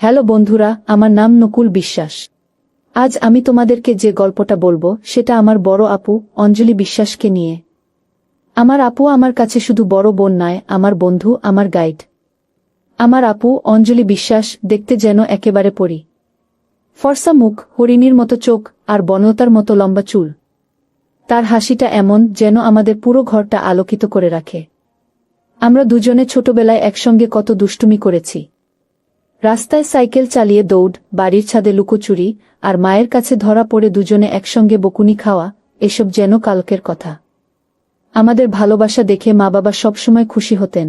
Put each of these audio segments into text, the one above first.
Hello বন্ধুরা, আমার নাম নকুল বিশ্বাস। আজ আমি তোমাদেরকে যে গল্পটা বলবো সেটা আমার বড় আপু অঞ্জলি বিশ্বাসকে নিয়ে। আমার আপু আমার কাছে শুধু বড় বোন নয়, আমার বন্ধু, আমার গাইড। আমার আপু অঞ্জলি বিশ্বাস দেখতে যেন একেবারে পরি। ফর্সা মুখ, হরিণীর মতো চোখ আর বনলতার মতো লম্বা চুল। তার হাসিটা এমন যেন আমাদের পুরো ঘরটা আলোকিত করে রাখে। আমরা দুজনে ছোটবেলায় একসঙ্গে কত দুষ্টুমি করেছি। রাস্তায় সাইকেল চালিয়ে দৌড়, বাড়ির ছাদে লুকোচুরি, আর মায়ের কাছে ধরা পড়ে দুজনে একসঙ্গে বকুনি খাওয়া, এসব যেন কালকের কথা। আমাদের ভালোবাসা দেখে মা বাবা সবসময় খুশি হতেন।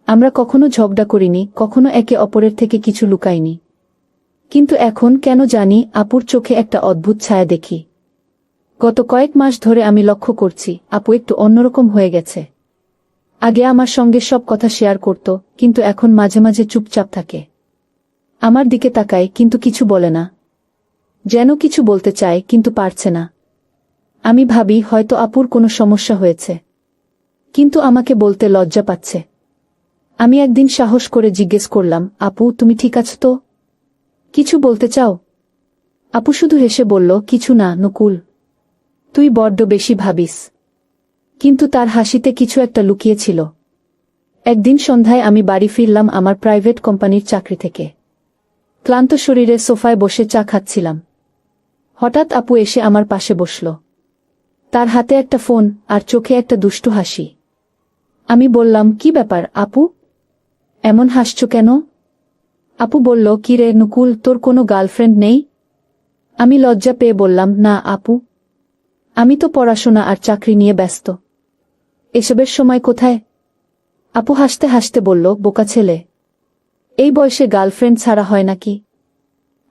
আমরা কখনো ঝগড়া করিনি, কখনো একে অপরের থেকে কিছু লুকাইনি। কিন্তু এখন কেন জানি আপুর চোখে একটা অদ্ভুত ছায়া দেখি। গত কয়েক মাস ধরে আমি লক্ষ্য করছি আপু একটু অন্যরকম হয়ে গেছে। আগে আমার সঙ্গে সব কথা শেয়ার করত, কিন্তু এখন মাঝে মাঝে চুপচাপ থাকে। আমার দিকে তাকায় কিন্তু কিছু বলে না। যেন কিছু বলতে চায় কিন্তু পারছে না। আমি ভাবি হয়তো আপুর কোনো সমস্যা হয়েছে, কিন্তু আমাকে বলতে লজ্জা পাচ্ছে। আমি একদিন সাহস করে জিজ্ঞেস করলাম, আপু তুমি ঠিক আছো তো? কিছু বলতে চাও? আপু শুধু হেসে বলল, কিছু না নকুল, তুই বড্ড বেশি ভাবিস। কিন্তু তার হাসিতে কিছু একটা লুকিয়েছিল। একদিন সন্ধ্যায় আমি বাড়ি ফিরলাম আমার প্রাইভেট কোম্পানির চাকরি থেকে। ক্লান্ত শরীরে সোফায় বসে চা খাচ্ছিলাম। হঠাৎ আপু এসে আমার পাশে বসল। তার হাতে একটা ফোন আর চোখে একটা দুষ্টু হাসি। আমি বললাম, কি ব্যাপার আপু, এমন হাসছ কেন? আপু বলল, কি রে নকুল, তোর কোনো গার্লফ্রেন্ড নেই? আমি লজ্জা পেয়ে বললাম, না আপু, আমি তো পড়াশোনা আর চাকরি নিয়ে ব্যস্ত। এসবের সময় কোথায়? আপু হাসতে হাসতে বলল, বোকা ছেলে, এই বয়সে গার্লফ্রেন্ড ছাড়া হয় নাকি?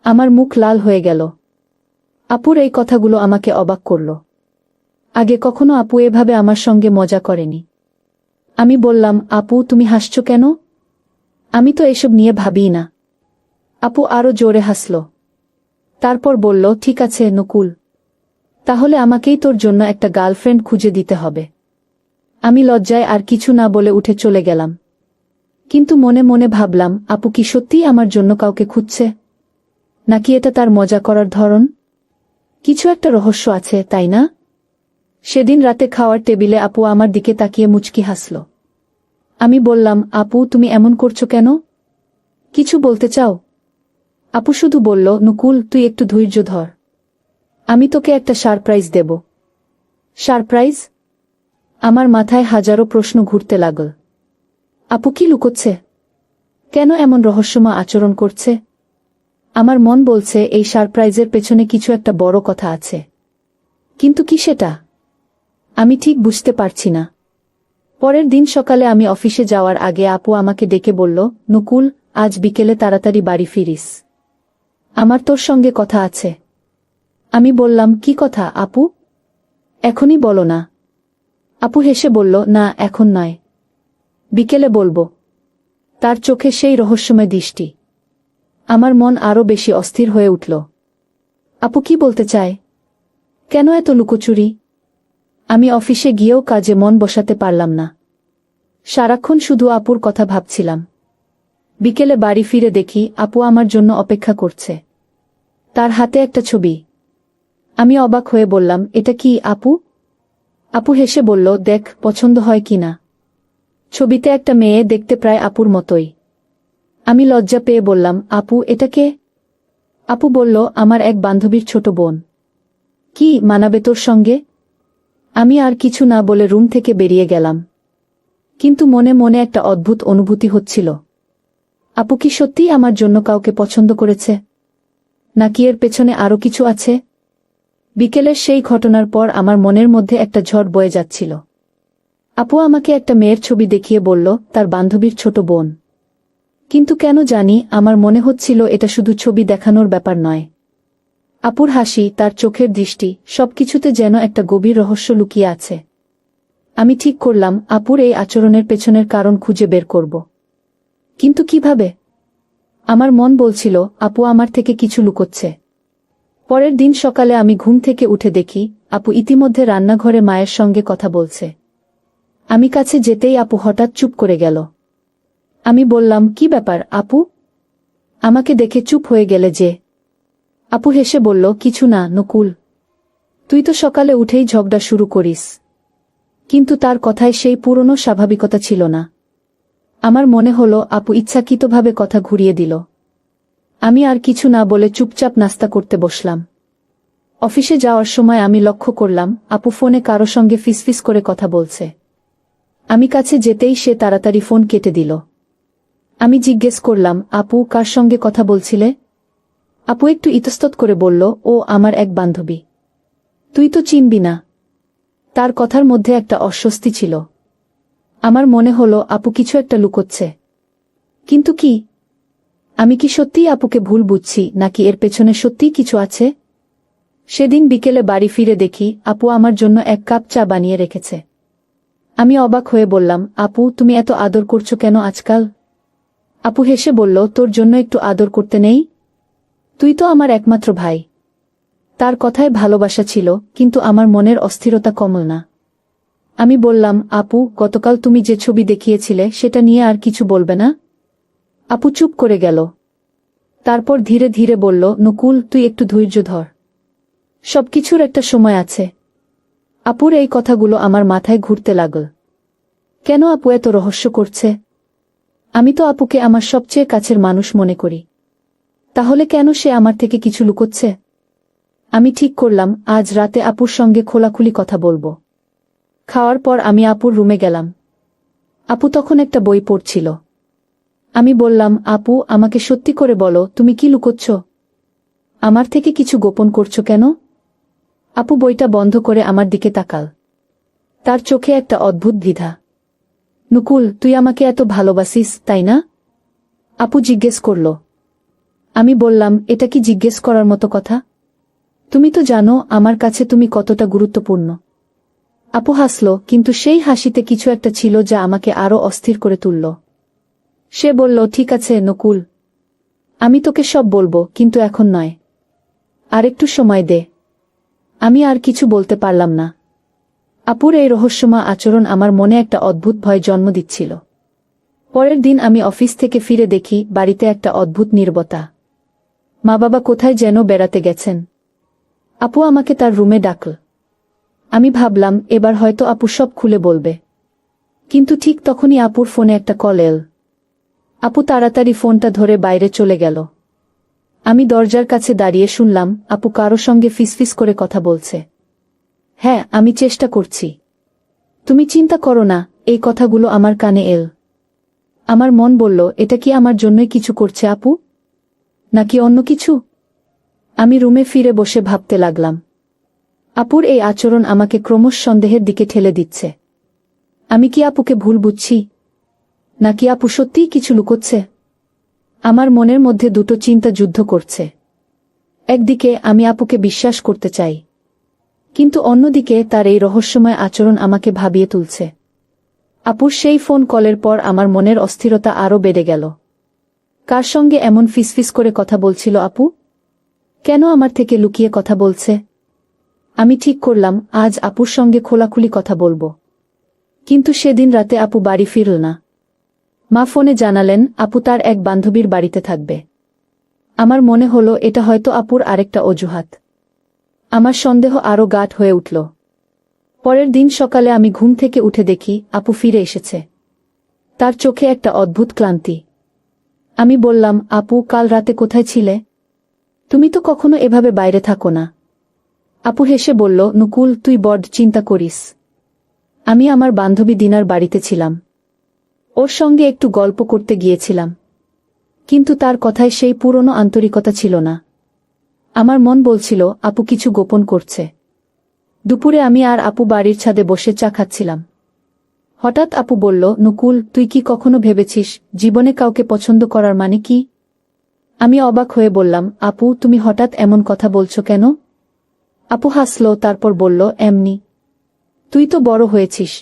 আমার মুখ লাল হয়ে গেল। আপুর এই কথাগুলো আমাকে অবাক করল। আগে কখনো আপু এভাবে আমার সঙ্গে মজা করেনি। আমি বললাম, আপু তুমি হাসছ কেন? আমি তো এসব নিয়ে ভাবিই না। আপু আরো জোরে হাসল। তারপর বলল, ঠিক আছে নকুল, তাহলে আমাকেই তোর জন্য একটা গার্লফ্রেন্ড খুঁজে দিতে হবে। আমি লজ্জায় আর কিছু না বলে উঠে চলে গেলাম। কিন্তু মনে মনে ভাবলাম, আপু কি সত্যিই আমার জন্য কাউকে খুঁজছে? নাকি এটা তার মজা করার ধরন? কিছু একটা রহস্য আছে, তাই না? সেদিন রাতে খাওয়ার টেবিলে আপু আমার দিকে তাকিয়ে মুচকি হাসল। আমি বললাম, আপু তুমি এমন করছো কেন? কিছু বলতে চাও? আপু শুধু বলল, নকুল তুই একটু ধৈর্য ধর, আমি তোকে একটা সারপ্রাইজ দেব। সারপ্রাইজ? আমার মাথায় হাজারো প্রশ্ন ঘুরতে লাগল। আপু কি লুকোচ্ছে? কেন এমন রহস্যময় আচরণ করছে? আমার মন বলছে এই সারপ্রাইজের পেছনে কিছু একটা বড় কথা আছে। কিন্তু কি সেটা? আমি ঠিক বুঝতে পারছি না। পরের দিন সকালে আমি অফিসে যাওয়ার আগে আপু আমাকে ডেকে বলল, নকুল আজ বিকেলে তাড়াতাড়ি বাড়ি ফিরিস, আমার তোর সঙ্গে কথা আছে। আমি বললাম, কি কথা আপু? এখনই বলো না। আপু হেসে বলল, না এখন নয়, বিকেলে বলবো। তার চোখে সেই রহস্যময় দৃষ্টি। আমার মন আরো বেশি অস্থির হয়ে উঠল। আপু কি বলতে চায়? কেন এত লুকোচুরি? আমি অফিসে গিয়েও কাজে মন বসাতে পারলাম না। সারাক্ষণ শুধু আপুর কথা ভাবছিলাম। বিকেলে বাড়ি ফিরে দেখি আপু আমার জন্য অপেক্ষা করছে। তার হাতে একটা ছবি। আমি অবাক হয়ে বললাম, এটা কি আপু? আপু হেসে বলল, দেখ পছন্দ হয় কিনা। ছবিতে একটা মেয়ে দেখতে প্রায় আপুর মতোই। আমি লজ্জা পেয়ে বললাম, আপু এটা কে? আপু বলল, আমার এক বান্ধবীর ছোট বোন। কি মানাবে তোর সঙ্গে? আমি আর কিছু না বলে রুম থেকে বেরিয়ে গেলাম। কিন্তু মনে মনে একটা অদ্ভুত অনুভূতি হচ্ছিল। আপু কি সত্যিই আমার জন্য কাউকে পছন্দ করেছে? নাকি এর পেছনে আরো কিছু আছে? বিকেলের সেই ঘটনার পর আমার মনের মধ্যে একটা ঝড় বয়ে যাচ্ছিল। আপু আমাকে একটা মেয়ের ছবি দেখিয়ে বলল, তার বান্ধবীর ছোট বোন। কিন্তু কেন জানি আমার মনে হচ্ছিল এটা শুধু ছবি দেখানোর ব্যাপার নয়। আপুর হাসি, তার চোখের দৃষ্টি, সবকিছুতে যেন একটা গভীর রহস্য লুকিয়ে আছে। আমি ঠিক করলাম আপুর এই আচরণের পেছনের কারণ খুঁজে বের করব। কিন্তু কিভাবে? আমার মন বলছিল আপু আমার থেকে কিছু লুকোচ্ছে। পরের দিন সকালে আমি ঘুম থেকে উঠে দেখি আপু ইতিমধ্যে রান্নাঘরে মায়ের সঙ্গে কথা বলছে। আমি কাছে যেতেই আপু হঠাৎ চুপ করে গেল। আমি বললাম, কি ব্যাপার আপু? আমাকে দেখে চুপ হয়ে গেলে যে? আপু হেসে বলল, কিছু না নকুল, তুই তো সকালে উঠেই ঝগড়া শুরু করিস। কিন্তু তার কথায় সেই পুরনো স্বাভাবিকতা ছিল না। আমার মনে হলো আপু ইচ্ছাকৃতভাবে কথা ঘুরিয়ে দিল। আমি আর কিছু না বলে চুপচাপ নাস্তা করতে বসলাম। অফিসে যাওয়ার সময় আমি লক্ষ্য করলাম আপু ফোনে কারো সঙ্গে ফিসফিস করে কথা বলছে। আমি কাছে যেতেই সে তাড়াতাড়ি ফোন কেটে দিল। আমি জিজ্ঞেস করলাম, আপু কার সঙ্গে কথা বলছিলে? আপু একটু ইতস্তত করে বলল, ও আমার এক বান্ধবী। তুই তো চিনবি না। তার কথার মধ্যে একটা অস্বস্তি ছিল। আমার মনে হলো আপু কিছু একটা লুকোচ্ছে। কিন্তু কি? আমি কি সত্যিই আপুকে ভুল বুঝছি নাকি এর পেছনে সত্যিই কিছু আছে? সেদিন বিকেলে বাড়ি ফিরে দেখি আপু আমার জন্য এক কাপ চা বানিয়ে রেখেছে। আমি অবাক হয়ে বললাম, আপু তুমি এত আদর করছো কেন আজকাল? আপু হেসে বলল, তোর জন্য একটু আদর করতে নেই? তুই তো আমার একমাত্র ভাই। তার কথায় ভালোবাসা ছিল, কিন্তু আমার মনের অস্থিরতা কমল না। আমি বললাম, আপু গতকাল তুমি যে ছবি দেখিয়েছিলে সেটা নিয়ে আর কিছু বলবে না? আপু চুপ করে গেল। তারপর ধীরে ধীরে বলল, নকুল তুই একটু ধৈর্য ধর। সবকিছুর একটা সময় আছে। আপুর এই কথাগুলো আমার মাথায় ঘুরতে লাগল। কেন আপু এত রহস্য করছে? আমি তো আপুকে আমার সবচেয়ে কাছের মানুষ মনে করি। তাহলে কেন সে আমার থেকে কিছু লুকোচ্ছে? আমি ঠিক করলাম আজ রাতে আপুর সঙ্গে খোলাখুলি কথা বলবো। খাওয়ার পর আমি আপুর রুমে গেলাম। আপু তখন একটা বই পড়ছিল। আমি বললাম, আপু আমাকে সত্যি করে বলো তুমি কি লুকোচ্ছ? আমার থেকে কিছু গোপন করছো কেন? আপু বইটা বন্ধ করে আমার দিকে তাকাল। তার চোখে একটা অদ্ভুত দ্বিধা। নকুল তুই আমাকে এত ভালোবাসিস তাই না? আপু জিজ্ঞেস করল। আমি বললাম, এটা কি জিজ্ঞেস করার মতো কথা? তুমি তো জানো আমার কাছে তুমি কতটা গুরুত্বপূর্ণ। আপু হাসল, কিন্তু সেই হাসিতে কিছু একটা ছিল যা আমাকে আরো অস্থির করে তুলল। সে বলল, ঠিক আছে নকুল, আমি তোকে সব বলবো, কিন্তু এখন নয়। আর একটু সময় দে। আমি আর কিছু বলতে পারলাম না। আপুর এই রহস্যময় আচরণ আমার মনে একটা অদ্ভুত ভয় জন্ম দিচ্ছিল। পরের দিন আমি অফিস থেকে ফিরে দেখি বাড়িতে একটা অদ্ভুত নীরবতা। মা বাবা কোথায় যেন বেড়াতে গেছেন। আপু আমাকে তার রুমে ডাকল। আমি ভাবলাম এবার হয়তো আপু সব খুলে বলবে। কিন্তু ঠিক তখনই আপুর ফোনে একটা কল এল। আপু তাড়াতাড়ি ফোনটা ধরে বাইরে চলে গেল। আমি দরজার কাছে দাঁড়িয়ে শুনলাম আপু কারো সঙ্গে ফিসফিস করে কথা বলছে। হ্যাঁ, আমি চেষ্টা করছি। তুমি চিন্তা করো না। এই কথাগুলো আমার কানে এল। আমার মন বলল, এটা কি আমার জন্যই কিছু করছে আপু? নাকি অন্য কিছু? আমি রুমে ফিরে বসে ভাবতে লাগলাম। আপুর এই আচরণ আমাকে ক্রমশ সন্দেহের দিকে ঠেলে দিচ্ছে। আমি কি আপুকে ভুল বুঝছি? নাকি আপু সত্যিই কিছু লুকোচ্ছে? আমার মনের মধ্যে দুটো চিন্তা যুদ্ধ করছে। একদিকে আমি আপুকে বিশ্বাস করতে চাই, কিন্তু অন্যদিকে তার এই রহস্যময় আচরণ আমাকে ভাবিয়ে তুলছে। আপুর সেই ফোন কলের পর আমার মনের অস্থিরতা আরও বেড়ে গেল। কার সঙ্গে এমন ফিসফিস করে কথা বলছিল আপু? কেন আমার থেকে লুকিয়ে কথা বলছে? আমি ঠিক করলাম আজ আপুর সঙ্গে খোলাখুলি কথা বলবো। কিন্তু সেদিন রাতে আপু বাড়ি ফিরল না। মা ফোনে জানালেন আপু তার এক বান্ধবীর বাড়িতে থাকবে। আমার মনে হলো এটা হয়তো আপুর আরেকটা অজুহাত। আমার সন্দেহ আরও গাঢ় হয়ে উঠল। পরের দিন সকালে আমি ঘুম থেকে উঠে দেখি আপু ফিরে এসেছে। তার চোখে একটা অদ্ভুত ক্লান্তি। আমি বললাম, আপু কাল রাতে কোথায় ছিলে? তুমি তো কখনো এভাবে বাইরে থাকো না। আপু হেসে বলল, নকুল তুই বড্ড চিন্তা করিস। আমি আমার বান্ধবী দিনার বাড়িতে ছিলাম। ওর সঙ্গে একটু গল্প করতে গিয়েছিলাম। কিন্তু তার কথায় সেই পুরনো আন্তরিকতা ছিল না। আমার মন বলছিল আপু কিছু গোপন করছে। দুপুরে আমি আর আপু বাড়ির ছাদে বসে চা খাচ্ছিলাম। হঠাৎ আপু বলল, নকুল তুই কি কখনো ভেবেছিস জীবনে কাউকে পছন্দ করার মানে কি? আমি অবাক হয়ে বললাম, আপু তুমি হঠাৎ এমন কথা বলছো কেন? আপু হাসল, তারপর বলল, এমনি। তুই তো বড় হয়েছিস।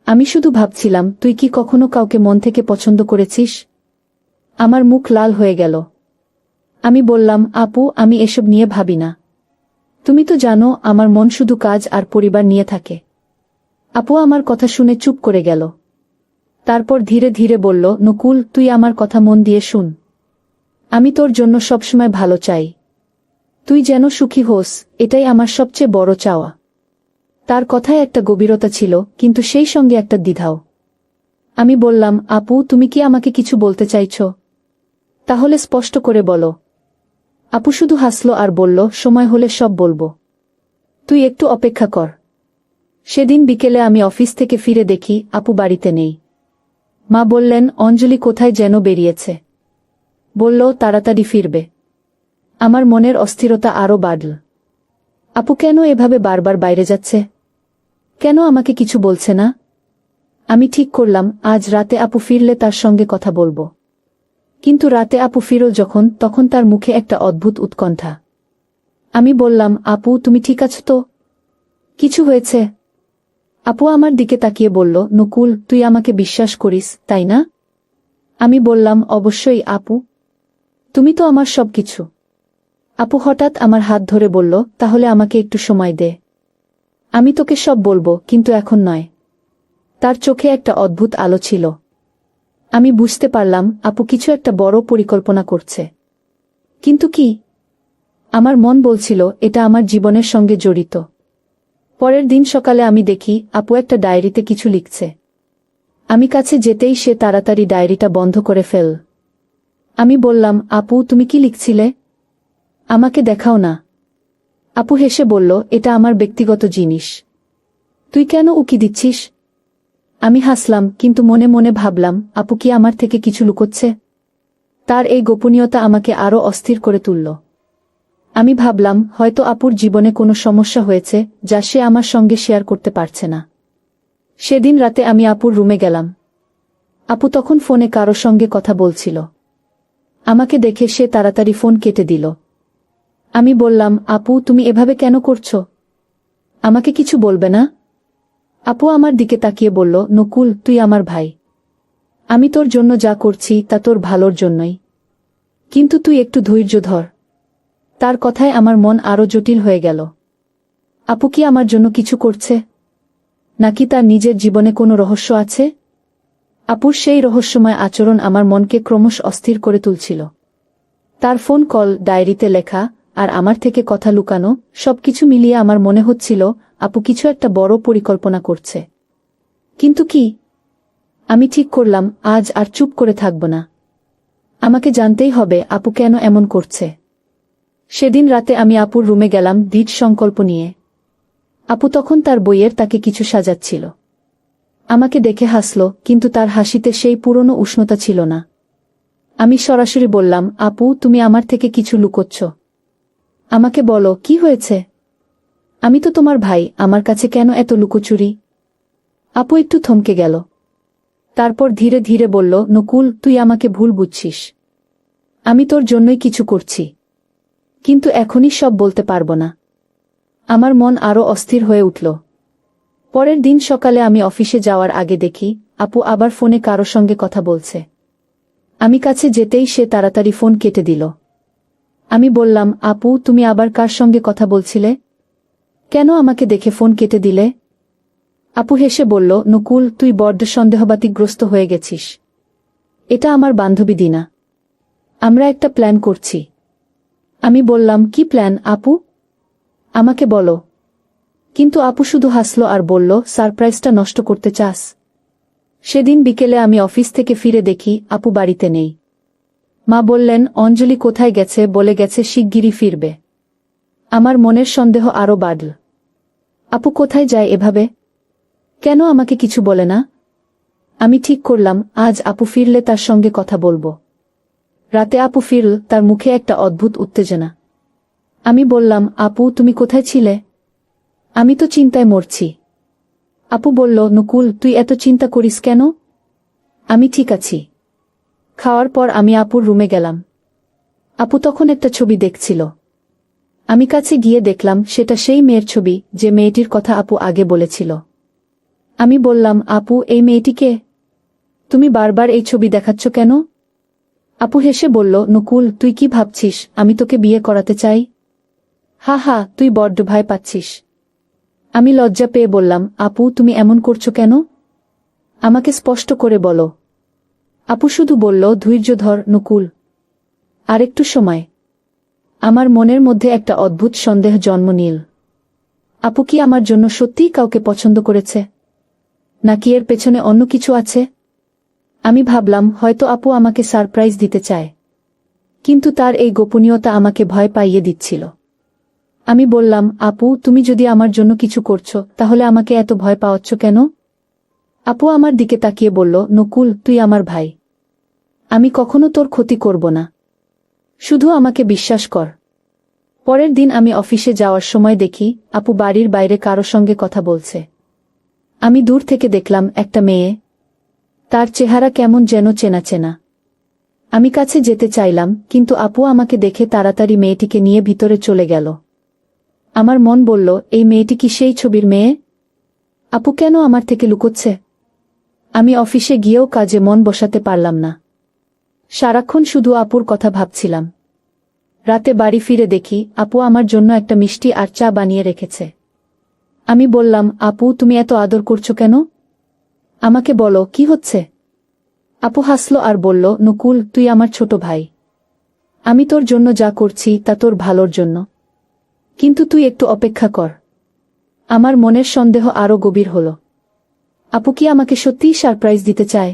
আমি শুধু ভাবছিলাম তুই কি কখনো কাউকে মন থেকে পছন্দ করেছিস? আমার মুখ লাল হয়ে গেল। আমি বললাম, আপু আমি এসব নিয়ে ভাবি না। তুমি তো জানো আমার মন শুধু কাজ আর পরিবার নিয়ে থাকে। আপু আমার কথা শুনে চুপ করে গেল। তারপর ধীরে ধীরে বলল, নকুল তুই আমার কথা মন দিয়ে শুন। আমি তোর জন্য সবসময় ভালো চাই। তুই যেন সুখী হোস, এটাই আমার সবচেয়ে বড় চাওয়া। তার কথায় একটা গভীরতা ছিল, কিন্তু সেই সঙ্গে একটা দ্বিধাও। আমি বললাম, আপু, তুমি কি আমাকে কিছু বলতে চাইছ? তাহলে স্পষ্ট করে বলো। আপু শুধু হাসল আর বলল, সময় হলে সব বলবো। তুই একটু অপেক্ষা কর। সেদিন বিকেলে আমি অফিস থেকে ফিরে দেখি আপু বাড়িতে নেই। মা বললেন, অঞ্জলি কোথায় যেন বেরিয়েছে। বলল, তাড়াতাড়ি ফিরবে। আমার মনের অস্থিরতা আরও বাড়ল। আপু কেন এভাবে বারবার বাইরে যাচ্ছে? কেন আমাকে কিছু বলছে না? আমি ঠিক করলাম, আজ রাতে আপু ফিরলে তার সঙ্গে কথা বলবো। কিন্তু রাতে আপু ফিরল যখন, তখন তার মুখে একটা অদ্ভুত উৎকণ্ঠা। আমি বললাম, আপু, তুমি ঠিক আছো তো? কিছু হয়েছে? আপু আমার দিকে তাকিয়ে বলল, নকুল, তুই আমাকে বিশ্বাস করিস, তাই না? আমি বললাম, অবশ্যই আপু। তুমি তো আমার সবকিছু। আপু হঠাৎ আমার হাত ধরে বলল, তাহলে আমাকে একটু সময় দে। আমি তোকে সব বলবো, কিন্তু এখন নয়। তার চোখে একটা অদ্ভুত আলো ছিল। আমি বুঝতে পারলাম, আপু কিছু একটা বড় পরিকল্পনা করছে। কিন্তু কি? আমার মন বলছিল, এটা আমার জীবনের সঙ্গে জড়িত। পরের দিন সকালে আমি দেখি আপু একটা ডায়েরিতে কিছু লিখছে। আমি কাছে যেতেই সে তাড়াতাড়ি ডায়েরিটা বন্ধ করে ফেল। আমি বললাম, আপু, তুমি কি লিখছিলে? আমাকে দেখাও না। আপু হেসে বলল, এটা আমার ব্যক্তিগত জিনিস। তুই কেন উকি দিচ্ছিস? আমি হাসলাম, কিন্তু মনে মনে ভাবলাম, আপু কি আমার থেকে কিছু লুকোচ্ছে? তার এই গোপনীয়তা আমাকে আরও অস্থির করে তুলল। আমি ভাবলাম, হয়তো আপুর জীবনে কোনো সমস্যা হয়েছে, যা সে আমার সঙ্গে শেয়ার করতে পারছে না। সেদিন রাতে আমি আপুর রুমে গেলাম। আপু তখন ফোনে কারো সঙ্গে কথা বলছিল। আমাকে দেখে সে তাড়াতাড়ি ফোন কেটে দিল। আমি বললাম, আপু, তুমি এভাবে কেন করছো? আমাকে কিছু বলবে না? আপু আমার দিকে তাকিয়ে বলল, নকুল, তুই আমার ভাই। আমি তোর জন্য যা করছি তা তোর ভালোর জন্যই। কিন্তু তুই একটু ধৈর্য ধর। তার কথায় আমার মন আরও জটিল হয়ে গেল। আপু কি আমার জন্য কিছু করছে? নাকি তার নিজের জীবনে কোনো রহস্য আছে? আপুর সেই রহস্যময় আচরণ আমার মনকে ক্রমশ অস্থির করে তুলছিল। তার ফোন কল, ডায়েরিতে লেখা, আর আমার থেকে কথা লুকানো, সবকিছু মিলিয়ে আমার মনে হচ্ছিল, আপু কিছু একটা বড় পরিকল্পনা করছে। কিন্তু কি? আমি ঠিক করলাম, আজ আর চুপ করে থাকব না। আমাকে জানতেই হবে আপু কেন এমন করছে। সেদিন রাতে আমি আপুর রুমে গেলাম দৃঢ় সংকল্প নিয়ে। আপু তখন তার বইয়ের তাকে কিছু সাজাচ্ছিল। আমাকে দেখে হাসল, কিন্তু তার হাসিতে সেই পুরনো উষ্ণতা ছিল না। আমি সরাসরি বললাম, আপু, তুমি আমার থেকে কিছু লুকোচ্ছ। আমাকে বলো, কি হয়েছে? আমি তো তোমার ভাই, আমার কাছে কেন এত লুকোচুরি? আপু একটু থমকে গেল। তারপর ধীরে ধীরে বলল, নকুল, তুই আমাকে ভুল বুঝছিস। আমি তোর জন্যই কিছু করছি। কিন্তু এখনই সব বলতে পারব না। আমার মন আরও অস্থির হয়ে উঠল। পরের দিন সকালে আমি অফিসে যাওয়ার আগে দেখি আপু আবার ফোনে কারো সঙ্গে কথা বলছে। আমি কাছে যেতেই সে তাড়াতাড়ি ফোন কেটে দিল। আমি বললাম, আপু, তুমি আবার কার সঙ্গে কথা বলছিলে? কেন আমাকে দেখে ফোন কেটে দিলে? আপু হেসে বলল, নকুল, তুই বড্ড সন্দেহবাতিগ্রস্ত হয়ে গেছিস। এটা আমার বান্ধবী দিনা। আমরা একটা প্ল্যান করছি। আমি বললাম, কি প্ল্যান আপু? আমাকে বলো। কিন্তু আপু শুধু হাসল আর বলল, সারপ্রাইজটা নষ্ট করতে চাস? সেদিন বিকেলে আমি অফিস থেকে ফিরে দেখি আপু বাড়িতে নেই। মা বললেন, অঞ্জলি কোথায় গেছে, বলে গেছে শিগগিরই ফিরবে। আমার মনের সন্দেহ আরও বাড়ল। আপু কোথায় যায় এভাবে? কেন আমাকে কিছু বলে না? আমি ঠিক করলাম, আজ আপু ফিরলে তার সঙ্গে কথা বলবো। রাতে আপু ফিরল, তার মুখে একটা অদ্ভুত উত্তেজনা। আমি বললাম, আপু, তুমি কোথায় ছিলে? আমি তো চিন্তায় মরছি। আপু বলল, নকুল, তুই এত চিন্তা করিস কেন? আমি ঠিক আছি। খাওয়ার পর আমি আপুর রুমে গেলাম। আপু তখন একটা ছবি দেখছিল। আমি কাছে গিয়ে দেখলাম সেটা সেই মেয়ের ছবি, যে মেয়েটির কথা আপু আগে বলেছিল। আমি বললাম, আপু, এই মেয়েটিকে? তুমি বারবার এই ছবি দেখাচ্ছ কেন? আপু হেসে বলল, নকুল, তুই কি ভাবছিস আমি তোকে বিয়ে করাতে চাই? হা হা, তুই বড্ড ভয় পাচ্ছিস। আমি লজ্জা পেয়ে বললাম, আপু, তুমি এমন করছো কেন? আমাকে স্পষ্ট করে বলো। আপু শুধু বলল, ধৈর্য ধর নকুল। আরেকটু সময়। আমার মনের মধ্যে একটা অদ্ভুত সন্দেহ জন্ম নিল। আপু কি আমার জন্য সত্যিই কাউকে পছন্দ করেছে, নাকি এর পেছনে অন্য কিছু আছে? আমি ভাবলাম হয়তো আপু আমাকে সারপ্রাইজ দিতে চায়, কিন্তু তার এই গোপনীয়তা আমাকে ভয় পাইয়ে দিচ্ছিল। আমি বললাম, আপু তুমি যদি আমার জন্য কিছু করছো তাহলে আমাকে এত ভয় পাওয়াচ্ছ কেন? আপু আমার দিকে তাকিয়ে বলল, নকুল তুই আমার ভাই, আমি কখনো তোর ক্ষতি করব না, শুধু আমাকে বিশ্বাস কর। পরের দিন আমি অফিসে যাওয়ার সময় দেখি আপু বাড়ির বাইরে কারো সঙ্গে কথা বলছে। আমি দূর থেকে দেখলাম একটা মেয়ে, তার চেহারা কেমন যেন চেনা চেনা। আমি কাছে যেতে চাইলাম, কিন্তু আপু আমাকে দেখে তাড়াতাড়ি মেয়েটিকে নিয়ে ভিতরে চলে গেল। আমার মন বলল, এই মেয়েটি কি সেই ছবির মেয়ে? আপু কেন আমার থেকে লুকোচ্ছে? আমি অফিসে গিয়েও কাজে মন বসাতে পারলাম না। সারাক্ষণ শুধু আপুর কথা ভাবছিলাম। রাতে বাড়ি ফিরে দেখি আপু আমার জন্য একটা মিষ্টি আর চা বানিয়ে রেখেছে। আমি বললাম, আপু তুমি এত আদর করছো কেন? আমাকে বলো কি হচ্ছে? আপু হাসলো আর বলল, নকুল তুই আমার ছোট ভাই, আমি তোর জন্য যা করছি তা তোর ভালোর জন্য, কিন্তু তুই একটু অপেক্ষা কর। আমার মনের সন্দেহ আরো গভীর হল। আপু কি আমাকে সত্যিই সারপ্রাইজ দিতে চায়,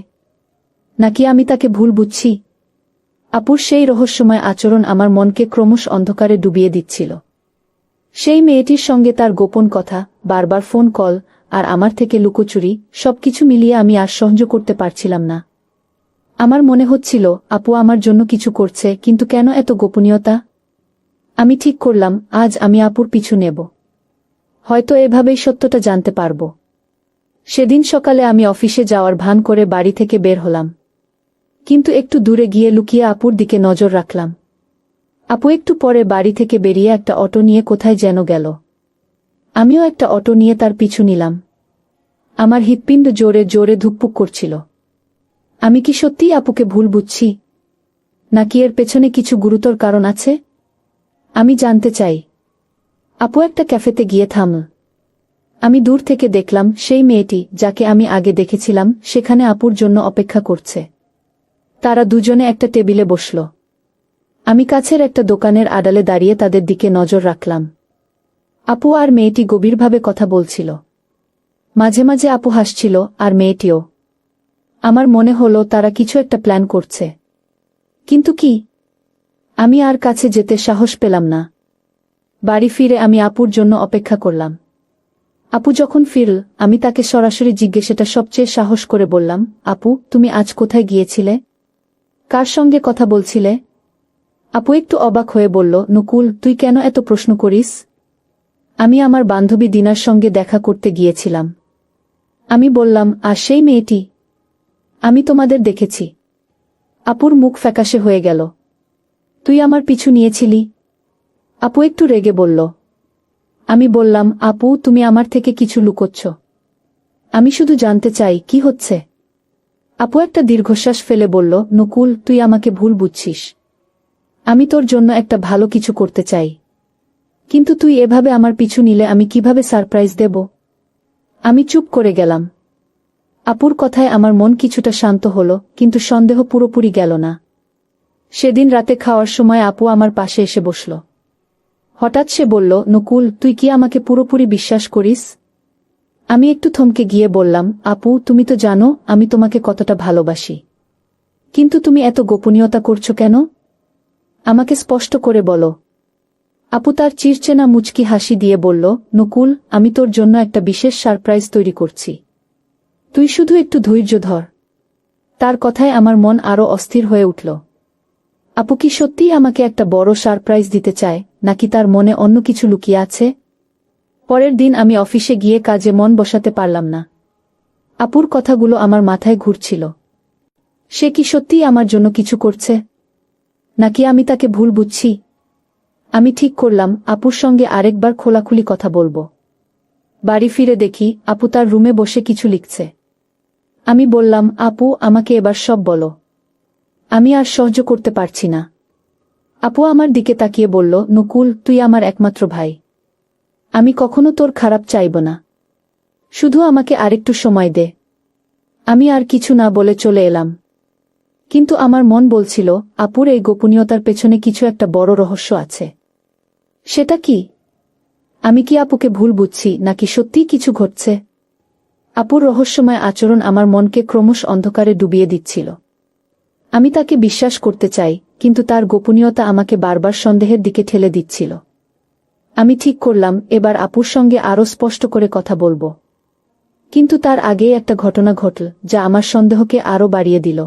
নাকি আমি তাকে ভুল বুঝছি? আপুর সেই রহস্যময় আচরণ আমার মনকে ক্রমশ অন্ধকারে ডুবিয়ে দিচ্ছিল। সেই মেয়েটির সঙ্গে তার গোপন কথা, বারবার ফোন কল, আর আমার থেকে লুকোচুরি, সবকিছু মিলিয়ে আমি আর সহ্য করতে পারছিলাম না। আমার মনে হচ্ছিল আপু আমার জন্য কিছু করছে, কিন্তু কেন এত গোপনীয়তা? আমি ঠিক করলাম আজ আমি আপুর পিছু নেব, হয়তো এভাবেই সত্যটা জানতে পারব। সেদিন সকালে আমি অফিসে যাওয়ার ভান করে বাড়ি থেকে বের হলাম, কিন্তু একটু দূরে গিয়ে লুকিয়ে আপুর দিকে নজর রাখলাম। আপু একটু পরে বাড়ি থেকে বেরিয়ে একটা অটো নিয়ে কোথায় যেন গেল। আমিও একটা অটো নিয়ে তার পিছু নিলাম। আমার হৃৎপিণ্ড জোরে জোরে ধুকপুক করছিল। আমি কি সত্যিই আপুকে ভুল বুঝছি, নাকি এর পেছনে কিছু গুরুতর কারণ আছে? আমি জানতে চাই। আপু একটা ক্যাফেতে গিয়ে থামল। আমি দূর থেকে দেখলাম সেই মেয়েটি যাকে আমি আগে দেখেছিলাম সেখানে আপুর জন্য অপেক্ষা করছে। তারা দুজনে একটা টেবিলে বসল। আমি কাছের একটা দোকানের আড়ালে দাঁড়িয়ে তাদের দিকে নজর রাখলাম। আপু আর মেয়েটি গভীরভাবে কথা বলছিল। মাঝে মাঝে আপু হাসছিল আর মেয়েটিও। আমার মনে হলো তারা কিছু একটা প্ল্যান করছে, কিন্তু কি? আমি আর কাছে যেতে সাহস পেলাম না। বাড়ি ফিরে আমি আপুর জন্য অপেক্ষা করলাম। আপু যখন ফিরল আমি তাকে সরাসরি জিজ্ঞাসাটা সবচেয়ে সাহস করে বললাম, আপু তুমি আজ কোথায় গিয়েছিলে, কার সঙ্গে কথা বলছিলে? আপু একটু অবাক হয়ে বলল, নকুল তুই কেন এত প্রশ্ন করিস? আমি আমার বান্ধবী দিনার সঙ্গে দেখা করতে গিয়েছিলাম। আমি বললাম, আর সেই মেয়েটি? আমি তোমাদের দেখেছি। আপুর মুখ ফ্যাকাশে হয়ে গেল। তুই আমার পিছু নিয়েছিলি? আপু একটু রেগে বলল। আমি বললাম, আপু তুমি আমার থেকে কিছু লুকোচ্ছ, আমি শুধু জানতে চাই কি হচ্ছে। আপু একটা দীর্ঘশ্বাস ফেলে বলল, নকুল তুই আমাকে ভুল বুঝছিস, আমি তোর জন্য একটা ভালো কিছু করতে চাই, কিন্তু তুই এভাবে আমার পিছু নিলে আমি কিভাবে সারপ্রাইজ দেব? আমি চুপ করে গেলাম। আপুর কথায় আমার মন কিছুটা শান্ত হল, কিন্তু সন্দেহ পুরোপুরি গেল না। সেদিন রাতে খাওয়ার সময় আপু আমার পাশে এসে বসল। হঠাৎ সে বলল, নকুল তুই কি আমাকে পুরোপুরি বিশ্বাস করিস? আমি একটু থমকে গিয়ে বললাম, আপু তুমি তো জানো আমি তোমাকে কতটা ভালোবাসি, কিন্তু তুমি এত গোপনীয়তা করছো কেন? আমাকে স্পষ্ট করে বলো। আপু তার চিরচেনা মুচকি হাসি দিয়ে বলল, নকুল আমি তোর জন্য একটা বিশেষ সারপ্রাইজ তৈরি করছি, তুই শুধু একটু ধৈর্য ধর। তার কথায় আমার মন আরো অস্থির হয়ে উঠল। আপু কি সত্যিই আমাকে একটা বড় সারপ্রাইজ দিতে চায়, নাকি তার মনে অন্য কিছু লুকিয়ে আছে? পরের দিন আমি অফিসে গিয়ে কাজে মন বসাতে পারলাম না। আপুর কথাগুলো আমার মাথায় ঘুরছিল। সে কি সত্যিই আমার জন্য কিছু করছে, নাকি আমি তাকে ভুল বুঝছি? আমি ঠিক করলাম আপুর সঙ্গে আরেকবার খোলাখুলি কথা বলবো। বাড়ি ফিরে দেখি আপু তার রুমে বসে কিছু লিখছে। আমি বললাম, আপু আমাকে এবার সব বলো, আমি আর সহ্য করতে পারছি না। আপু আমার দিকে তাকিয়ে বলল, নকুল তুই আমার একমাত্র ভাই, আমি কখনো তোর খারাপ চাইব না, শুধু আমাকে আরেকটু সময় দে। আমি আর কিছু না বলে চলে এলাম। কিন্তু আমার মন বলছিল আপুর এই গোপনীয়তার পেছনে কিছু একটা বড় রহস্য আছে। সেটা কি? আমি কি আপুকে ভুল বুঝছি নাকি সত্যিই কিছু ঘটছে? আপুর রহস্যময় আচরণ আমার মনকে ক্রমশ অন্ধকারে ডুবিয়ে দিচ্ছিল। আমি তাকে বিশ্বাস করতে চাই, কিন্তু তার গোপনীয়তা আমাকে বারবার সন্দেহের দিকে ঠেলে দিচ্ছিল। আমি ঠিক করলাম এবার আপুর সঙ্গে আরও স্পষ্ট করে কথা বলবো। কিন্তু তার আগেই একটা ঘটনা ঘটল যা আমার সন্দেহকে আরও বাড়িয়ে দিল।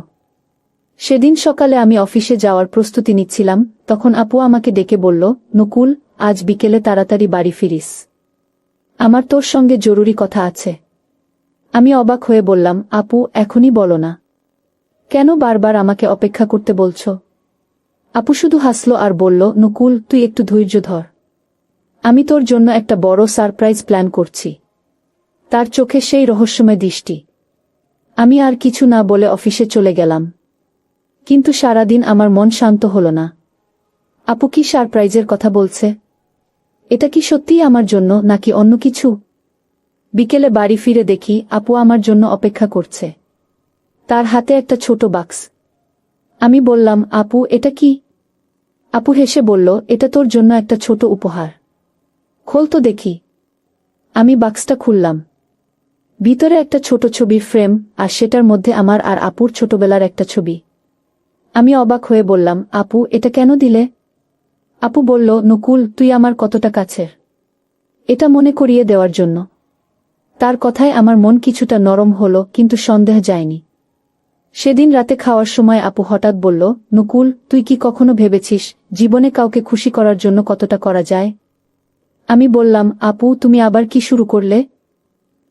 সেদিন সকালে আমি অফিসে যাওয়ার প্রস্তুতি নিচ্ছিলাম, তখন আপু আমাকে ডেকে বলল, নকুল, আজ বিকেলে তাড়াতাড়ি বাড়ি ফিরিস। আমার তোর সঙ্গে জরুরি কথা আছে। আমি অবাক হয়ে বললাম, আপু, এখনই বলো না। কেন বারবার আমাকে অপেক্ষা করতে বলছ? আপু শুধু হাসল আর বলল, নকুল, তুই একটু ধৈর্য ধর। আমি তোর জন্য একটা বড় সারপ্রাইজ প্ল্যান করছি। তার চোখে সেই রহস্যময় দৃষ্টি। আমি আর কিছু না বলে অফিসে চলে গেলাম। কিন্তু সারাদিন আমার মন শান্ত হল না। আপু কি সারপ্রাইজের কথা বলছে? এটা কি সত্যিই আমার জন্য নাকি অন্য কিছু? বিকেলে বাড়ি ফিরে দেখি আপু আমার জন্য অপেক্ষা করছে। তার হাতে একটা ছোট বাক্স। আমি বললাম, আপু, এটা কি? আপু হেসে বলল, এটা তোর জন্য একটা ছোট উপহার। খোল তো দেখি। আমি বাক্সটা খুললাম। ভিতরে একটা ছোট ছবির ফ্রেম, আর সেটার মধ্যে আমার আর আপুর ছোটবেলার একটা ছবি। আমি অবাক হয়ে বললাম, আপু, এটা কেন দিলে? আপু বলল, নকুল, তুই আমার কতটা কাছের। এটা মনে করিয়ে দেওয়ার জন্য। তার কথায় আমার মন কিছুটা নরম হলো, কিন্তু সন্দেহ যায়নি। সেদিন রাতে খাওয়ার সময় আপু হঠাৎ বলল, নকুল, তুই কি কখনো ভেবেছিস জীবনে কাউকে খুশি করার জন্য কতটা করা যায়? আমি বললাম, আপু, তুমি আবার কি শুরু করলে?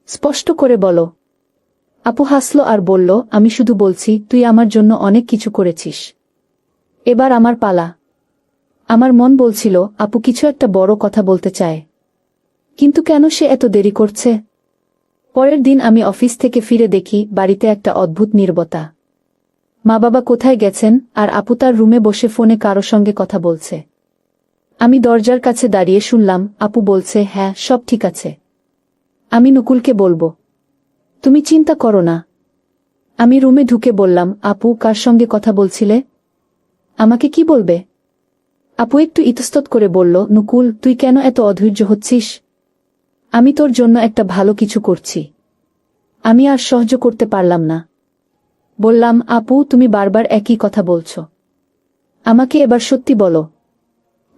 স্পষ্ট করে বলো। আপু হাসল আর বলল, আমি শুধু বলছি তুই আমার জন্য অনেক কিছু করেছিস। এবার আমার পালা। আমার মন বলছিল আপু কিছু একটা বড় কথা বলতে চায়। কিন্তু কেন সে এত দেরি করছে? পরের দিন আমি অফিস থেকে ফিরে দেখি বাড়িতে একটা অদ্ভুত নীরবতা। মা বাবা কোথায় গেছেন, আর আপু তার রুমে বসে ফোনে কারো সঙ্গে কথা বলছে। আমি দরজার কাছে দাঁড়িয়ে শুনলাম আপু বলছে, হ্যাঁ, সব ঠিক আছে। আমি নকুলকে বলবো। তুমি চিন্তা করো না। আমি রুমে ঢুকে বললাম, আপু, কার সঙ্গে কথা বলছিলে? আমাকে কি বলবে? আপু একটু ইতস্তত করে বলল, নকুল, তুই কেন এত অধৈর্য হচ্ছিস? আমি তোর জন্য একটা ভালো কিছু করছি। আমি আর সহ্য করতে পারলাম না। বললাম, আপু, তুমি বারবার একই কথা বলছ। আমাকে এবার সত্যি বলো।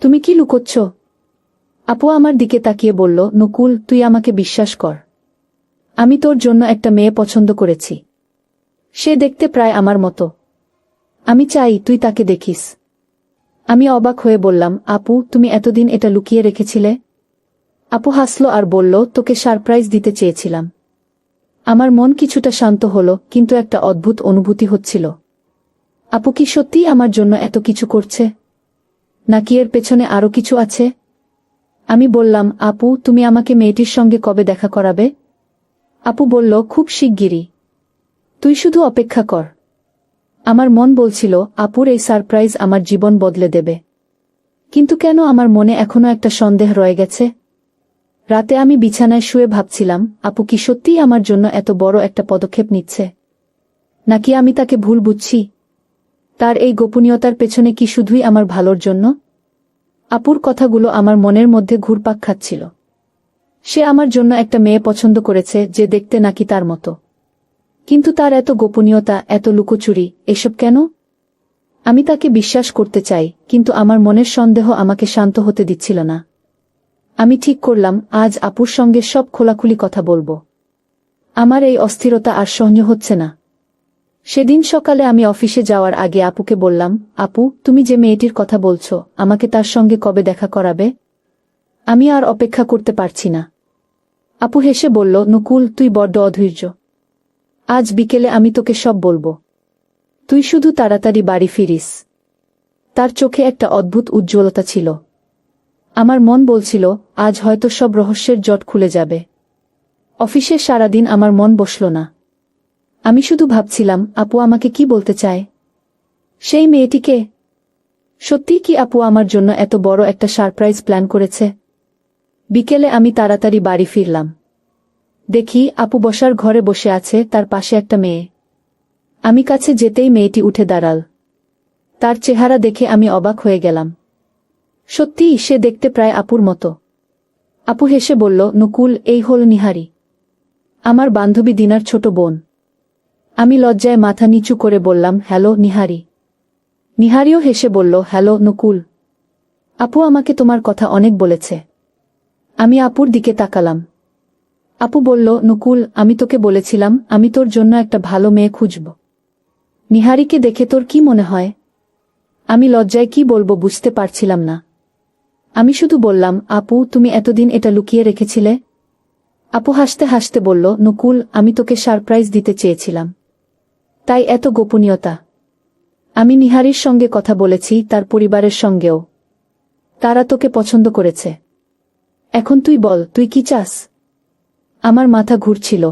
তুমি কি লুকোচ্ছ? আপু আমার দিকে তাকিয়ে বলল, নকুল, তুই আমাকে বিশ্বাস কর। আমি তোর জন্য একটা মেয়ে পছন্দ করেছি। সে দেখতে প্রায় আমার মতো। আমি চাই তুই তাকে দেখিস। আমি অবাক হয়ে বললাম, আপু, তুমি এতদিন এটা লুকিয়ে রেখেছিলে? আপু হাসল আর বলল, তোকে সারপ্রাইজ দিতে চেয়েছিলাম। আমার মন কিছুটা শান্ত হলো, কিন্তু একটা অদ্ভুত অনুভূতি হচ্ছিল। আপু কি সত্যিই আমার জন্য এত কিছু করছে? নাকি এর পেছনে আরো কিছু আছে? আমি বললাম, আপু, তুমি আমাকে মেয়েটির সঙ্গে কবে দেখা করাবে? আপু বলল, খুব শিগগিরই। তুই শুধু অপেক্ষা কর। আমার মন বলছিল আপুর এই সারপ্রাইজ আমার জীবন বদলে দেবে। কিন্তু কেন আমার মনে এখনো একটা সন্দেহ রয়ে গেছে। রাতে আমি বিছানায় শুয়ে ভাবছিলাম, আপু কি সত্যিই আমার জন্য এত বড় একটা পদক্ষেপ নিচ্ছে? নাকি আমি তাকে ভুল বুঝছি? তার এই গোপনীয়তার পেছনে কি শুধুই আমার ভালোর জন্য? আপুর কথাগুলো আমার মনের মধ্যে ঘুরপাক খাচ্ছিল। সে আমার জন্য একটা মেয়ে পছন্দ করেছে যে দেখতে নাকি তার মতো। কিন্তু তার এত গোপনীয়তা, এত লুকোচুরি, এসব কেন? আমি তাকে বিশ্বাস করতে চাই, কিন্তু আমার মনের সন্দেহ আমাকে শান্ত হতে দিচ্ছিল না। আমি ঠিক করলাম আজ আপুর সঙ্গে সব খোলাখুলি কথা বলবো। আমার এই অস্থিরতা আর সহ্য হচ্ছে না। সেদিন সকালে আমি অফিসে যাওয়ার আগে আপুকে বললাম, আপু, তুমি যে মেয়েটির কথা বলছো, আমাকে তার সঙ্গে কবে দেখা করাবে? আমি আর অপেক্ষা করতে পারছি না। আপু হেসে বলল, নকুল, তুই বড্ড অধৈর্য। আজ বিকেলে আমি তোকে সব বলবো। তুই শুধু তাড়াতাড়ি বাড়ি ফিরিস। তার চোখে একটা অদ্ভুত উজ্জ্বলতা ছিল। আমার মন বলছিল আজ হয়তো সব রহস্যের জট খুলে যাবে। অফিসে সারাদিন আমার মন বসল না। আমি শুধু ভাবছিলাম আপু আমাকে কি বলতে চায়। সেই মেয়েটিকে সত্যিই কি আপু আমার জন্য এত বড় একটা সারপ্রাইজ প্ল্যান করেছে? বিকেলে আমি তাড়াতাড়ি বাড়ি ফিরলাম। দেখি আপু বসার ঘরে বসে আছে, তার পাশে একটা মেয়ে। আমি কাছে যেতেই মেয়েটি উঠে দাঁড়াল। তার চেহারা দেখে আমি অবাক হয়ে গেলাম। সত্যিই সে দেখতে প্রায় আপুর মতো। আপু হেসে বলল, নকুল, এই হল নিহারি, আমার বান্ধবী দিনার ছোট বোন। আমি লজ্জায় মাথা নিচু করে বললাম, হ্যালো নিহারি। নিহারিও হেসে বলল, হ্যালো নকুল। আপু আমাকে তোমার কথা অনেক বলেছে। আমি আপুর দিকে তাকালাম। আপু বলল, নকুল, আমি তোকে বলেছিলাম আমি তোর জন্য একটা ভালো মেয়ে খুঁজব। নিহারিকে দেখে তোর কি মনে হয়? আমি লজ্জায় কি বলবো বুঝতে পারছিলাম না। আমি শুধু বললাম, আপু, তুমি এতদিন এটা লুকিয়ে রেখেছিলে? আপু হাসতে হাসতে বলল, নকুল, আমি তোকে সারপ্রাইজ দিতে চেয়েছিলাম, তাই এত গোপনীয়তা। আমি নিহারির সঙ্গে কথা বলেছি, তার পরিবারের সঙ্গেও। তারা তোকে পছন্দ করেছে। এখন তুই বল, তুই কি চাস? আমার মাথা ঘুরছিল।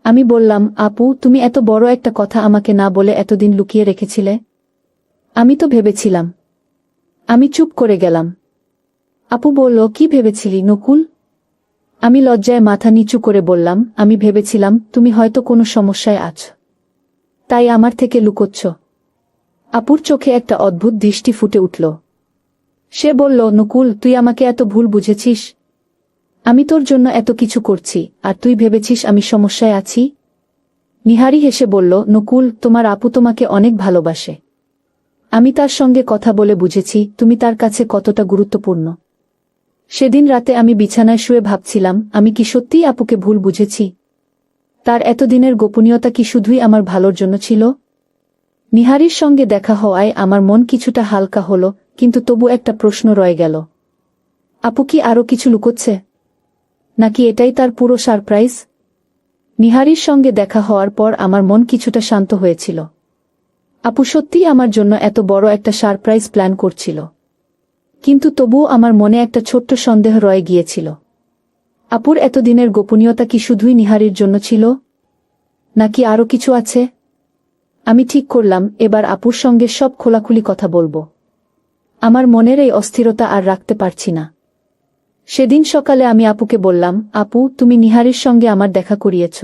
আমি বললাম, আপু, তুমি এত বড় একটা কথা আমাকে না বলে এতদিন লুকিয়ে রেখেছিলে। আমি তো ভেবেছিলাম। আমি চুপ করে গেলাম। আপু বলল, কি ভেবেছিলি নকুল? আমি লজ্জায় মাথা নিচু করে বললাম, আমি ভেবেছিলাম তুমি হয়তো কোনো সমস্যায় আছো, তাই আমার থেকে লুকোচ্ছ। আপুর চোখে একটা অদ্ভুত দৃষ্টি ফুটে উঠল। সে বলল, নকুল, তুই আমাকে এত ভুল বুঝেছিস। আমি তোর জন্য এত কিছু করছি, আর তুই ভেবেছিস আমি সমস্যায় আছি? নিহারি হেসে বলল, নকুল, তোমার আপু তোমাকে অনেক ভালোবাসে। আমি তার সঙ্গে কথা বলে বুঝেছি তুমি তার কাছে কতটা গুরুত্বপূর্ণ। সেদিন রাতে আমি বিছানায় শুয়ে ভাবছিলাম, আমি কি সত্যিই আপুকে ভুল বুঝেছি? তার এতদিনের গোপনীয়তা কি শুধুই আমার ভালোর জন্য ছিল? নিহারির সঙ্গে দেখা হওয়ায় আমার মন কিছুটা হালকা হলো, কিন্তু তবু একটা প্রশ্ন রয়ে গেল। আপু কি আরও কিছু লুকোচ্ছে? নাকি এটাই তার পুরো সারপ্রাইজ? নিহারির সঙ্গে দেখা হওয়ার পর আমার মন কিছুটা শান্ত হয়েছিল। আপু সত্যিই আমার জন্য এত বড় একটা সারপ্রাইজ প্ল্যান করছিল। কিন্তু তবুও আমার মনে একটা ছোট্ট সন্দেহ রয়ে গিয়েছিল। আপুর এতদিনের গোপনীয়তা কি শুধুই নিহারির জন্য ছিল? নাকি আরও কিছু আছে? আমি ঠিক করলাম, এবার আপুর সঙ্গে সব খোলাখুলি কথা বলবো। আমার মনের এই অস্থিরতা আর রাখতে পারছি না। সেদিন সকালে আমি আপুকে বললাম, আপু, তুমি নিহারির সঙ্গে আমার দেখা করিয়েছ।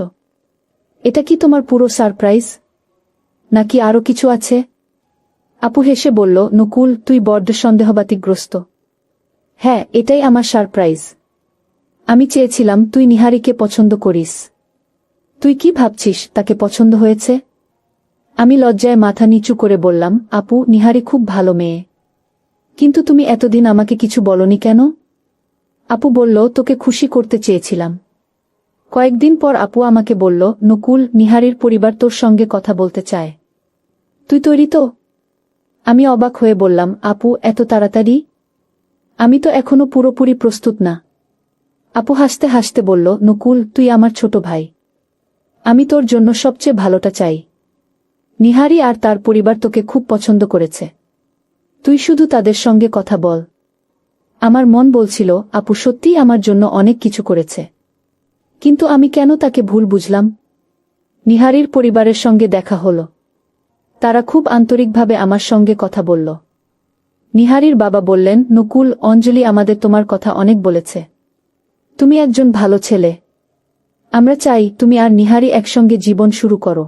এটা কি তোমার পুরো সারপ্রাইজ? নাকি আরও কিছু আছে? আপু হেসে বলল, নকুল, তুই বড্ড সন্দেহবাতিগ্রস্ত। হ্যাঁ, এটাই আমার সারপ্রাইজ। আমি চেয়েছিলাম তুই নিহারিকে পছন্দ করিস। তুই কি ভাবছিস তাকে পছন্দ হয়েছে? আমি লজ্জায় মাথা নিচু করে বললাম, আপু, নিহারি খুব ভালো মেয়ে। কিন্তু তুমি এতদিন আমাকে কিছু বলনি কেন? আপু বলল, তোকে খুশি করতে চেয়েছিলাম। কয়েকদিন পর আপু আমাকে বলল, নকুল, নিহারির পরিবার তোর সঙ্গে কথা বলতে চায়। তুই তৈরি তো? আমি অবাক হয়ে বললাম, আপু, এত তাড়াতাড়ি? আমি তো এখনো পুরোপুরি প্রস্তুত না। আপু হাসতে হাসতে বলল, নকুল, তুই আমার ছোট ভাই। আমি তোর জন্য সবচেয়ে ভালোটা চাই। নিহারি আর তার পরিবার তোকে খুব পছন্দ করেছে। তুই শুধু তাদের সঙ্গে কথা বল। আমার মন বলছিল, আপু সত্যিই আমার জন্য অনেক কিছু করেছে। কিন্তু আমি কেন তাকে ভুল বুঝলাম? নিহারির পরিবারের সঙ্গে দেখা হলো। তারা খুব আন্তরিকভাবে আমার সঙ্গে কথা বলল। নিহারির বাবা বললেন, নকুল, অঞ্জলি আমাদের তোমার কথা অনেক বলেছে। তুমি একজন ভালো ছেলে। আমরা চাই তুমি আর নিহারি একসঙ্গে জীবন শুরু করো।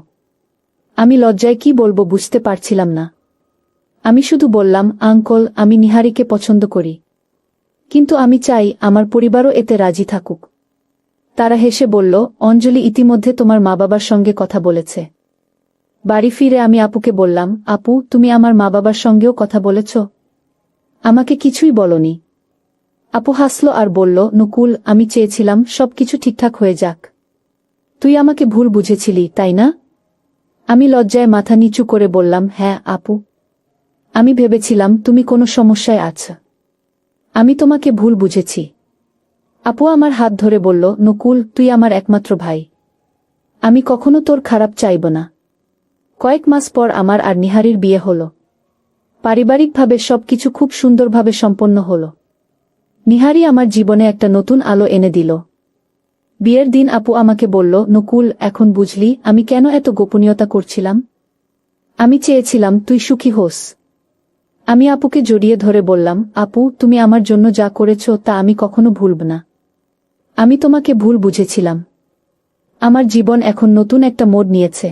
আমি লজ্জায় কি বলবো বুঝতে পারছিলাম না। আমি শুধু বললাম, আঙ্কল, আমি নিহারিকে পছন্দ করি। কিন্তু আমি চাই আমার পরিবারও এতে রাজি থাকুক। তারা হেসে বলল, অঞ্জলি ইতিমধ্যে তোমার মা বাবার সঙ্গে কথা বলেছে। বাড়ি ফিরে আমি আপুকে বললাম, আপু, তুমি আমার মা বাবার সঙ্গেও কথা বলেছ? আমাকে কিছুই বলনি। আপু হাসল আর বলল, নকুল, আমি চেয়েছিলাম সবকিছু ঠিকঠাক হয়ে যাক। তুই আমাকে ভুল বুঝেছিলি, তাই না? আমি লজ্জায় মাথা নিচু করে বললাম, হ্যাঁ আপু। আমি ভেবেছিলাম তুমি কোনো সমস্যায় আছো। আমি তোমাকে ভুল বুঝেছি। আপু আমার হাত ধরে বলল, নকুল, তুই আমার একমাত্র ভাই। আমি কখনো তোর খারাপ চাইব না। কয়েক মাস পর আমার আর নিহারির বিয়ে হল। পারিবারিকভাবে সবকিছু খুব সুন্দরভাবে সম্পন্ন হল। নিহারি আমার জীবনে একটা নতুন আলো এনে দিল। বিয়ের দিন আপু আমাকে বলল, নকুল, এখন বুঝলি আমি কেন এত গোপনীয়তা করছিলাম? আমি চেয়েছিলাম তুই সুখী হোস। আমি আপুকে জড়িয়ে ধরে বললাম, আপু, তুমি আমার জন্য যা করেছ তা আমি কখনো ভুলব না। আমি তোমাকে ভুল বুঝেছিলাম। আমার জীবন এখন নতুন একটা মোড় নিয়েছে।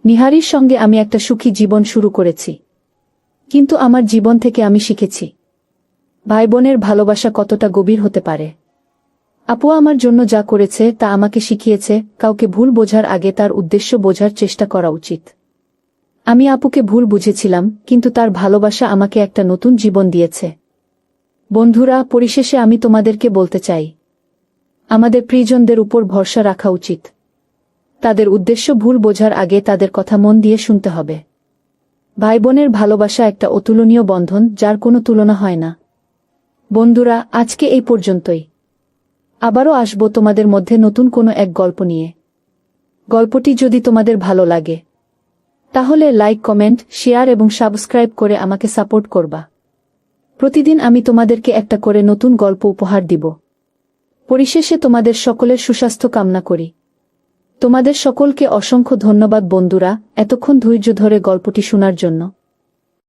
নিহারীর সঙ্গে আমি একটা সুখী জীবন শুরু করেছি, কিন্তু আমার জীবন থেকে আমি শিখেছি ভাই বোনের ভালোবাসা কতটা গভীর হতে পারে। আপু আমার জন্য যা করেছে তা আমাকে শিখিয়েছে কাউকে ভুল বোঝার আগে তার উদ্দেশ্য বোঝার চেষ্টা করা উচিত। আমি আপুকে ভুল বুঝেছিলাম, কিন্তু তার ভালোবাসা আমাকে একটা নতুন জীবন দিয়েছে। বন্ধুরা, পরিশেষে আমি তোমাদেরকে বলতে চাই, আমাদের প্রিয়জনদের উপর ভরসা রাখা উচিত। তাদের উদ্দেশ্য ভুল বোঝার আগে তাদের কথা মন দিয়ে শুনতে হবে। ভাই বোনের ভালোবাসা একটা অতুলনীয় বন্ধন, যার কোনো তুলনা হয় না। বন্ধুরা, আজকে এই পর্যন্তই। আবারও আসবো তোমাদের মধ্যে নতুন কোনো এক গল্প নিয়ে। গল্পটি যদি তোমাদের ভালো লাগে তাহলে লাইক, কমেন্ট, শেয়ার এবং সাবস্ক্রাইব করে আমাকে সাপোর্ট করবা। প্রতিদিন আমি তোমাদেরকে একটা করে নতুন গল্প উপহার দিব। পরিশেষে তোমাদের সকলের সুস্বাস্থ্য কামনা করি। তোমাদের সকলকে অসংখ্য ধন্যবাদ বন্ধুরা, এতক্ষণ ধৈর্য ধরে গল্পটি শোনার জন্য।